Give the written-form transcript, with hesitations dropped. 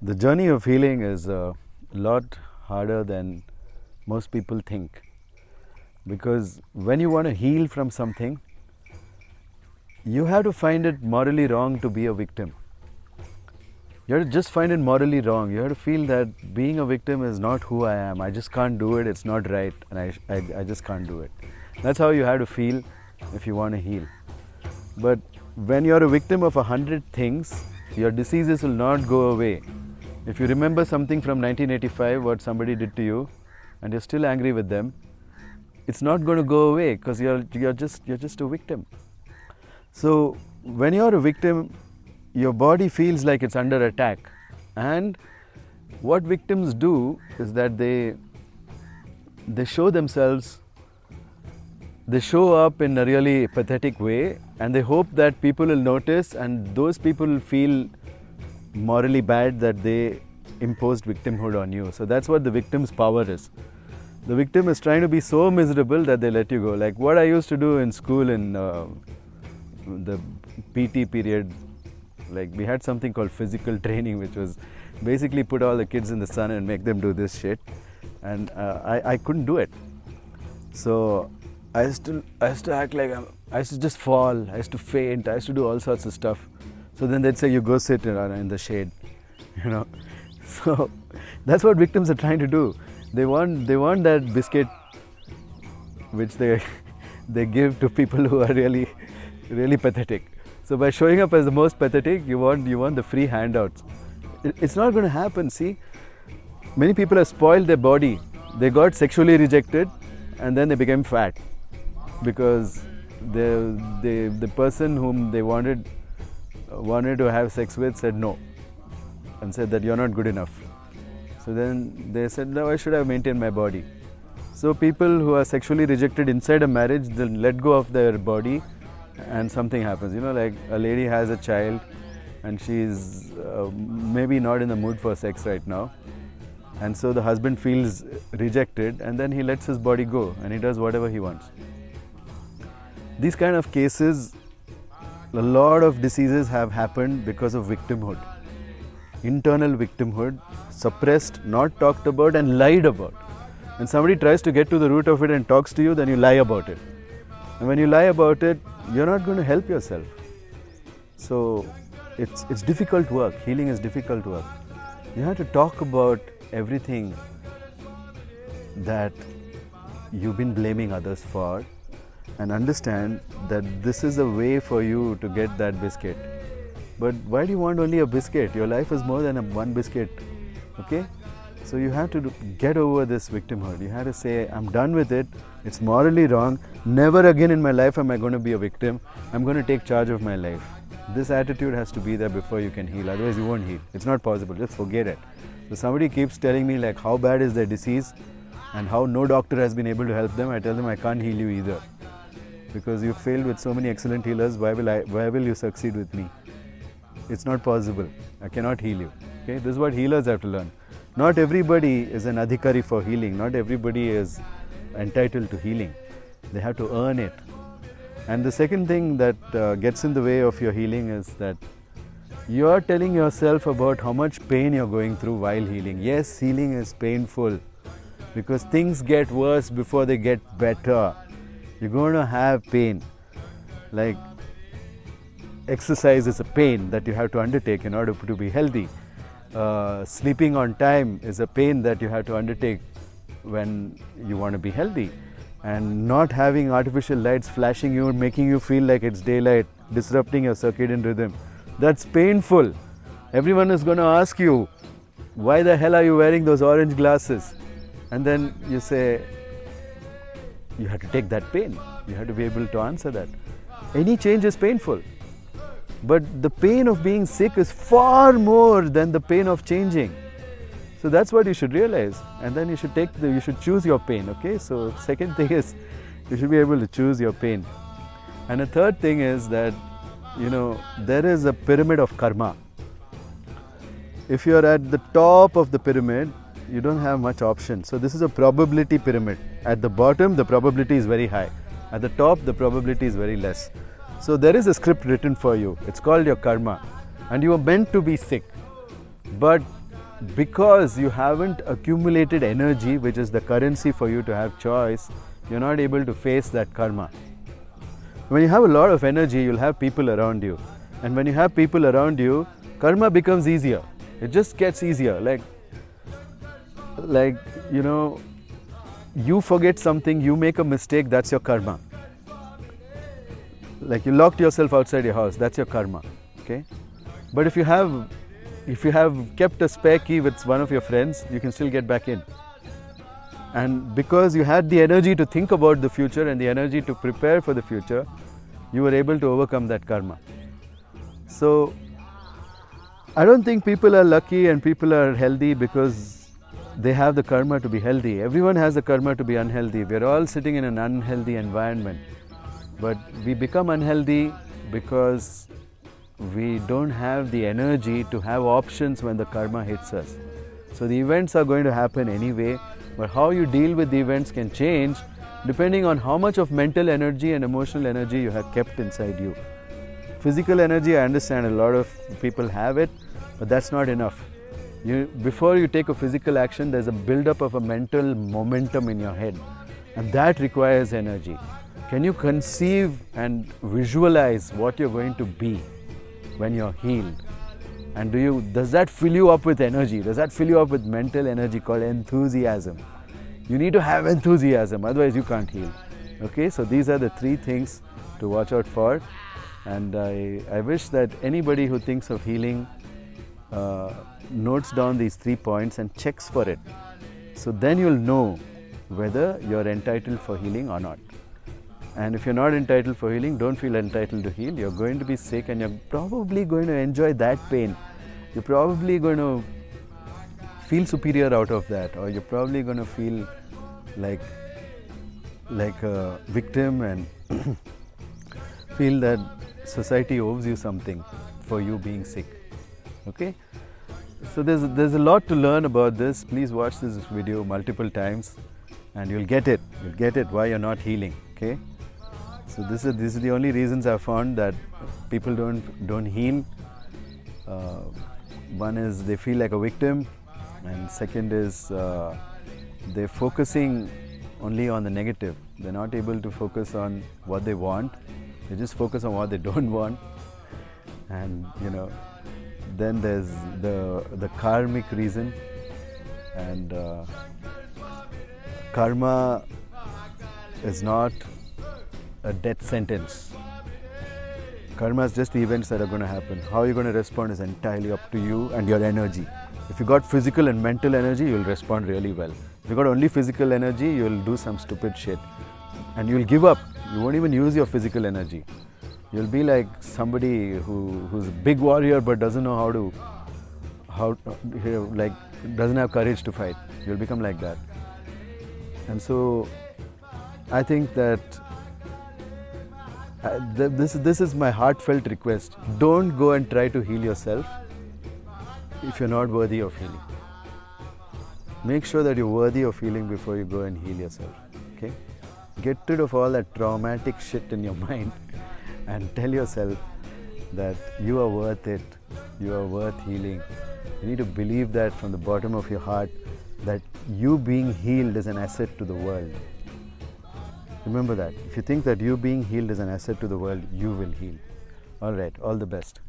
The journey of healing is a lot harder than most people think, because when you want to heal from something, you have to find it morally wrong to be a victim. You have to just find it morally wrong. You have to feel that being a victim is not who I am. I just can't do it. It's not right, and I just can't do it. That's how you have to feel if you want to heal. But when you're a victim of 100 things, your diseases will not go away. If you remember something from 1985, what somebody did to you, and you're still angry with them, it's not going to go away because you're just a victim. So when you're a victim, your body feels like it's under attack, and what victims do is that they show themselves. They show up in a really pathetic way, and they hope that people will notice, and those people will feel morally bad that they imposed victimhood on you. So that's what the victim's power is. The victim is trying to be so miserable that they let you go. Like what I used to do in school in the PT period, like we had something called physical training, which was basically put all the kids in the sun and make them do this shit, and I couldn't do it. So I used to act like I used to just fall, I used to faint, I used to do all sorts of stuff. So then they'd say, you go sit in the shade, you know. So that's what victims are trying to do. They want that biscuit which they give to people who are really, really pathetic. So by showing up as the most pathetic, you want the free handouts. It's not going to happen. See, many people have spoiled their body. They got sexually rejected, and then they became fat because the person whom they wanted to have sex with said no, and said that you're not good enough. So then they said, no, I should have maintained my body. So people who are sexually rejected inside a marriage, they'll let go of their body and something happens. You know, like a lady has a child and she's maybe not in the mood for sex right now. And so the husband feels rejected, and then he lets his body go and he does whatever he wants. These kind of cases, a lot of diseases have happened because of victimhood. Internal victimhood, suppressed, not talked about and lied about. When somebody tries to get to the root of it and talks to you, then you lie about it. And when you lie about it, you're not going to help yourself. So it's difficult work. Healing is difficult work. You have to talk about everything that you've been blaming others for, and understand that this is a way for you to get that biscuit. But why do you want only a biscuit? Your life is more than one biscuit. Okay? So you have to get over this victimhood. You have to say, I'm done with it. It's morally wrong. Never again in my life am I going to be a victim. I'm going to take charge of my life. This attitude has to be there before you can heal. Otherwise you won't heal. It's not possible. Just forget it. So somebody keeps telling me like how bad is their disease and how no doctor has been able to help them. I tell them I can't heal you either. Because you failed with so many excellent healers, why will you succeed with me? It's not possible. I cannot heal you. Okay? This is what healers have to learn. Not everybody is an adhikari for healing. Not everybody is entitled to healing. They have to earn it. And the second thing that gets in the way of your healing is that you are telling yourself about how much pain you're going through while healing. Yes, healing is painful because things get worse before they get better. You're going to have pain. Like exercise is a pain that you have to undertake in order to be healthy. Sleeping on time is a pain that you have to undertake when you want to be healthy. And not having artificial lights flashing you and making you feel like it's daylight, disrupting your circadian rhythm, that's painful. Everyone is going to ask you, why the hell are you wearing those orange glasses? And then you say, you have to take that pain. You have to be able to answer that. Any change is painful. But the pain of being sick is far more than the pain of changing. So that's what you should realize. And then you should choose your pain, okay? So second thing is, you should be able to choose your pain. And the third thing is that, there is a pyramid of karma. If you're at the top of the pyramid, you don't have much option. So this is a probability pyramid. At the bottom, the probability is very high. At the top, the probability is very less. So there is a script written for you. It's called your karma. And you are meant to be sick. But because you haven't accumulated energy, which is the currency for you to have choice, you're not able to face that karma. When you have a lot of energy, you'll have people around you. And when you have people around you, karma becomes easier. It just gets easier. Like, you know, you forget something, you make a mistake, that's your karma. Like you locked yourself outside your house, that's your karma. Okay? But if you have kept a spare key with one of your friends, you can still get back in. And because you had the energy to think about the future and the energy to prepare for the future, you were able to overcome that karma. So, I don't think people are lucky and people are healthy because they have the karma to be healthy. Everyone has the karma to be unhealthy. We're all sitting in an unhealthy environment. But we become unhealthy because we don't have the energy to have options when the karma hits us. So the events are going to happen anyway, but how you deal with the events can change depending on how much of mental energy and emotional energy you have kept inside you. Physical energy, I understand a lot of people have it, but that's not enough. Before you take a physical action, there's a build-up of a mental momentum in your head, and that requires energy. Can you conceive and visualize what you're going to be when you're healed? And does that fill you up with energy? Does that fill you up with mental energy called enthusiasm? You need to have enthusiasm, otherwise you can't heal. Okay, so these are the 3 things to watch out for. And I wish that anybody who thinks of healing notes down these 3 points and checks for it. So then you'll know whether you're entitled for healing or not. And if you're not entitled for healing, don't feel entitled to heal. You're going to be sick and you're probably going to enjoy that pain. You're probably going to feel superior out of that, or you're probably going to feel like a victim and feel that society owes you something for you being sick. Okay? So there's a lot to learn about this. Please watch this video multiple times and you'll get it. You'll get it why you're not healing. Okay? So this is the only reasons I've found that people don't heal. One is they feel like a victim, and second is they're focusing only on the negative. They're not able to focus on what they want. They just focus on what they don't want. And then there's the karmic reason, and karma is not a death sentence. Karma is just the events that are going to happen. How you're going to respond is entirely up to you and your energy. If you got physical and mental energy, you'll respond really well. If you got only physical energy, you'll do some stupid shit and you'll give up. You won't even use your physical energy. You'll be like somebody who's a big warrior but doesn't know doesn't have courage to fight. You'll become like that. And so I think that this is my heartfelt request. Don't go and try to heal yourself if you're not worthy of healing. Make sure that you're worthy of healing before you go and heal yourself. Okay? Get rid of all that traumatic shit in your mind and tell yourself that you are worth it. You are worth healing. You need to believe that from the bottom of your heart, that you being healed is an asset to the world. Remember that. If you think that you being healed is an asset to the world, you will heal. All right. All the best.